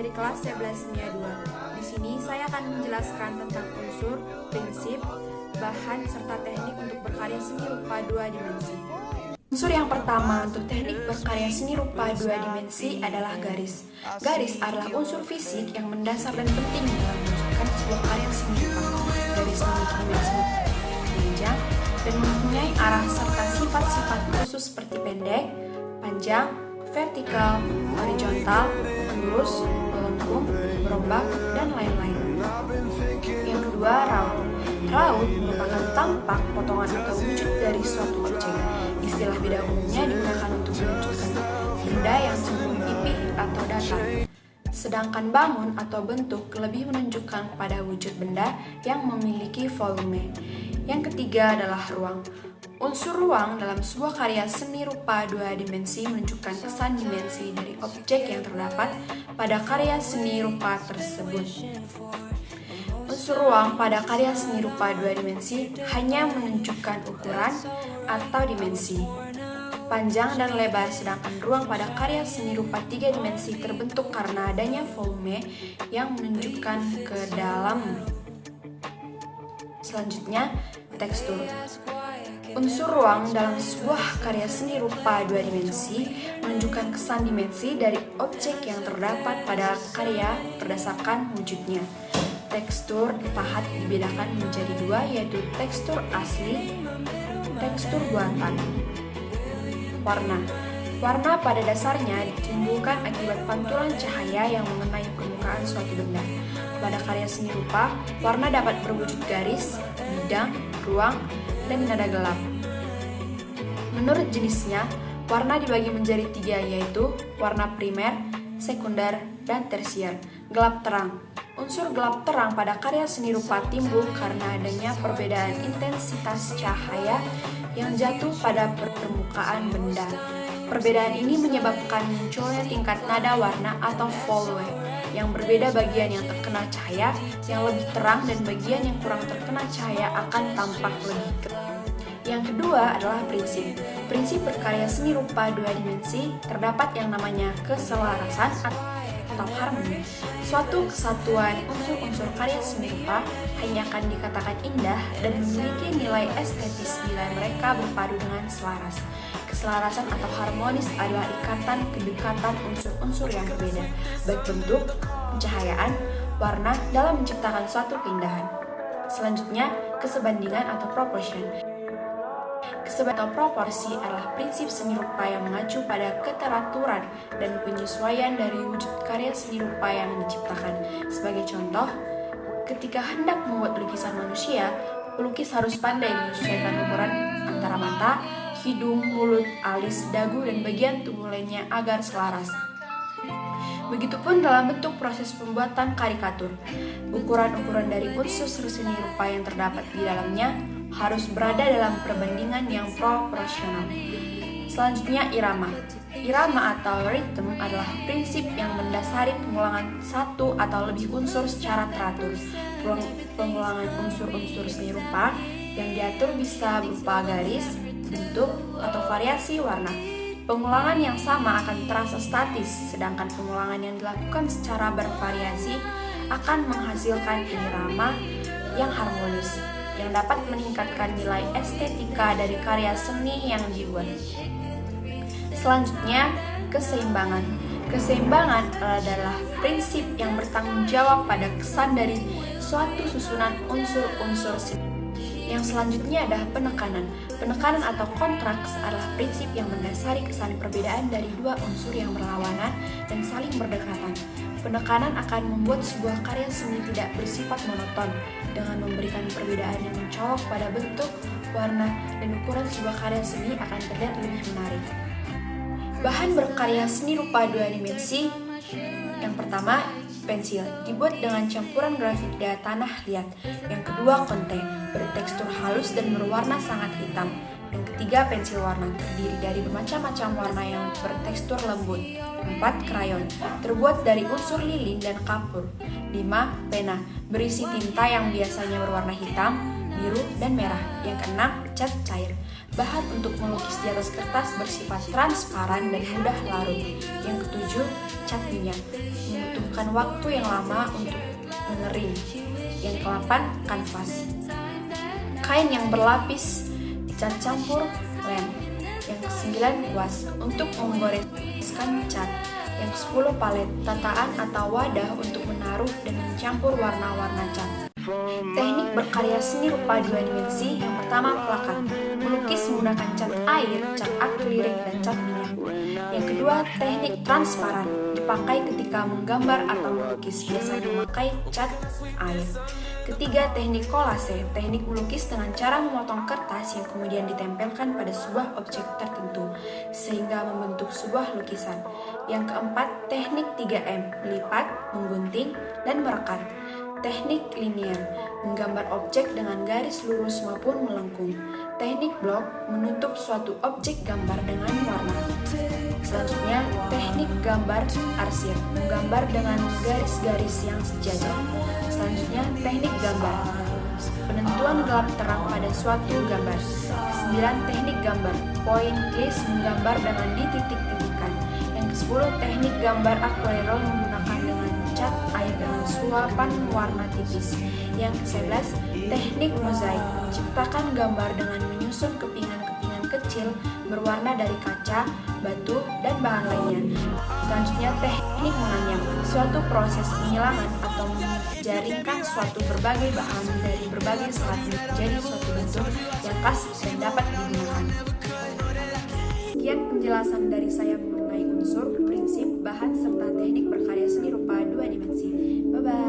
dari kelas 11 Kimia 2. Di sini saya akan menjelaskan tentang unsur, prinsip, bahan, serta teknik untuk berkarya seni rupa 2 dimensi. Unsur yang pertama untuk teknik berkarya seni rupa 2 dimensi adalah garis. Garis adalah unsur fisik yang mendasar dan penting dalam menunjukkan sebuah karya seni rupa. Garis memiliki dimensi panjang dan mempunyai arah serta sifat-sifat khusus seperti pendek, panjang, vertikal, horizontal, lurus, melengkung, berombak, dan lain-lain. Yang kedua, raut. Raut merupakan tampak, potongan atau wujud dari suatu objek. Istilah beda umumnya digunakan untuk menunjukkan benda yang cenderung pipih atau datar. Sedangkan bangun atau bentuk lebih menunjukkan pada wujud benda yang memiliki volume. Yang ketiga adalah ruang. Unsur ruang dalam sebuah karya seni rupa 2 dimensi menunjukkan kesan dimensi dari objek yang terdapat pada karya seni rupa tersebut. Unsur ruang pada karya seni rupa 2 dimensi hanya menunjukkan ukuran atau dimensi, panjang dan lebar, sedangkan ruang pada karya seni rupa 3 dimensi terbentuk karena adanya volume yang menunjukkan ke dalam. Selanjutnya, tekstur. Unsur ruang dalam sebuah karya seni rupa 2 dimensi menunjukkan kesan dimensi dari objek yang terdapat pada karya berdasarkan wujudnya. Tekstur pahat dibedakan menjadi dua, yaitu tekstur asli, tekstur buatan. Warna. Warna pada dasarnya ditimbulkan akibat pantulan cahaya yang mengenai permukaan suatu benda. Pada karya seni rupa, warna dapat berwujud garis, bidang, ruang, dan nada gelap. Menurut jenisnya, warna dibagi menjadi 3, yaitu warna primer, sekunder, dan tersier. Gelap terang. Unsur gelap terang pada karya seni rupa timbul karena adanya perbedaan intensitas cahaya yang jatuh pada permukaan benda. Perbedaan ini menyebabkan munculnya tingkat nada warna atau volume yang berbeda. Bagian yang terkena cahaya yang lebih terang dan bagian yang kurang terkena cahaya akan tampak lebih gelap. Yang kedua adalah prinsip. Prinsip berkarya seni rupa 2 dimensi terdapat yang namanya keselarasan atau harmoni. Suatu kesatuan unsur-unsur karya seni rupa hanya akan dikatakan indah dan memiliki nilai estetis bila mereka berpadu dengan selaras. Keselarasan atau harmonis adalah ikatan kedekatan unsur-unsur yang berbeda, baik bentuk, pencahayaan, warna dalam menciptakan suatu keindahan. Selanjutnya, kesebandingan atau proportion. Kesebandingan atau proporsi adalah prinsip seni rupa yang mengacu pada keteraturan dan penyesuaian dari wujud karya seni rupa yang diciptakan. Sebagai contoh, ketika hendak membuat lukisan manusia, pelukis harus pandai menyesuaikan ukuran antara mata, hidung, mulut, alis, dagu, dan bagian tubuh lainnya agar selaras. Begitupun dalam bentuk proses pembuatan karikatur. Ukuran-ukuran dari unsur seni rupa yang terdapat di dalamnya harus berada dalam perbandingan yang proporsional. Selanjutnya, irama. Irama atau rhythm adalah prinsip yang mendasari pengulangan satu atau lebih unsur secara teratur. Pengulangan unsur-unsur seni rupa yang diatur bisa berupa garis, bentuk, atau variasi warna. Pengulangan yang sama akan terasa statis, sedangkan pengulangan yang dilakukan secara bervariasi akan menghasilkan irama yang harmonis, yang dapat meningkatkan nilai estetika dari karya seni yang dibuat. Selanjutnya, keseimbangan. Keseimbangan adalah prinsip yang bertanggung jawab pada kesan dari suatu susunan unsur-unsur seni. Yang selanjutnya adalah penekanan. Penekanan atau kontraks adalah prinsip yang mendasari kesan perbedaan dari dua unsur yang berlawanan dan saling berdekatan. Penekanan akan membuat sebuah karya seni tidak bersifat monoton dengan memberikan perbedaan yang mencolok pada bentuk, warna, dan ukuran sebuah karya seni akan terlihat lebih menarik. Bahan berkarya seni rupa 2 dimensi. Yang pertama, pensil, dibuat dengan campuran grafida tanah liat. Yang kedua, konte, bertekstur halus dan berwarna sangat hitam. Yang ketiga, pensil warna, terdiri dari bermacam-macam warna yang bertekstur lembut. 4, krayon, terbuat dari unsur lilin dan kapur. 5, pena, berisi tinta yang biasanya berwarna hitam, biru, dan merah. Yang keenam, cat cair, Bahan untuk melukis di atas kertas bersifat transparan dan mudah larut. Yang ketujuh, cat minyak. Membutuhkan waktu yang lama untuk mengering. Yang ke-8, kanvas. Kain yang berlapis cat campur lem. Yang ke-9, kuas untuk menggoreskan cat. Yang ke-10, palet, tataan atau wadah untuk menaruh dan mencampur warna-warna cat. Teknik berkarya seni rupa 2 dimensi. Yang pertama, plakat. Melukis menggunakan cat air, cat akrilik, dan cat minyak. Yang kedua, teknik transparan. Dipakai ketika menggambar atau melukis, biasanya memakai cat air. Ketiga, teknik kolase. Teknik melukis dengan cara memotong kertas yang kemudian ditempelkan pada sebuah objek tertentu, sehingga membentuk sebuah lukisan. Yang keempat, teknik 3M. Melipat, menggunting, dan merekat. Teknik linier, menggambar objek dengan garis lurus maupun melengkung. Teknik blok, menutup suatu objek gambar dengan warna. Selanjutnya, teknik gambar arsir, menggambar dengan garis-garis yang sejajar. Selanjutnya, teknik gambar, penentuan gelap terang pada suatu gambar. 9. Teknik gambar, point glaze, menggambar dengan dititik-titikan. Yang ke-10, teknik gambar akuarel, menggunakan dengan cat air dengan suapan warna tipis. Yang ke-11, teknik mozaik, menciptakan gambar dengan menyusun kepingan-kepingan kecil berwarna dari kaca, batu, dan bahan lainnya. Selanjutnya, teknik menganyam, suatu proses penyilangan atau menjaringkan suatu berbagai bahan dari berbagai serat menjadi suatu bentuk yang khas dan dapat digunakan. Sekian penjelasan dari saya mengenai unsur, prinsip, bahan, serta teknik berkarya seni rupa 2 dimensi. Bye-bye.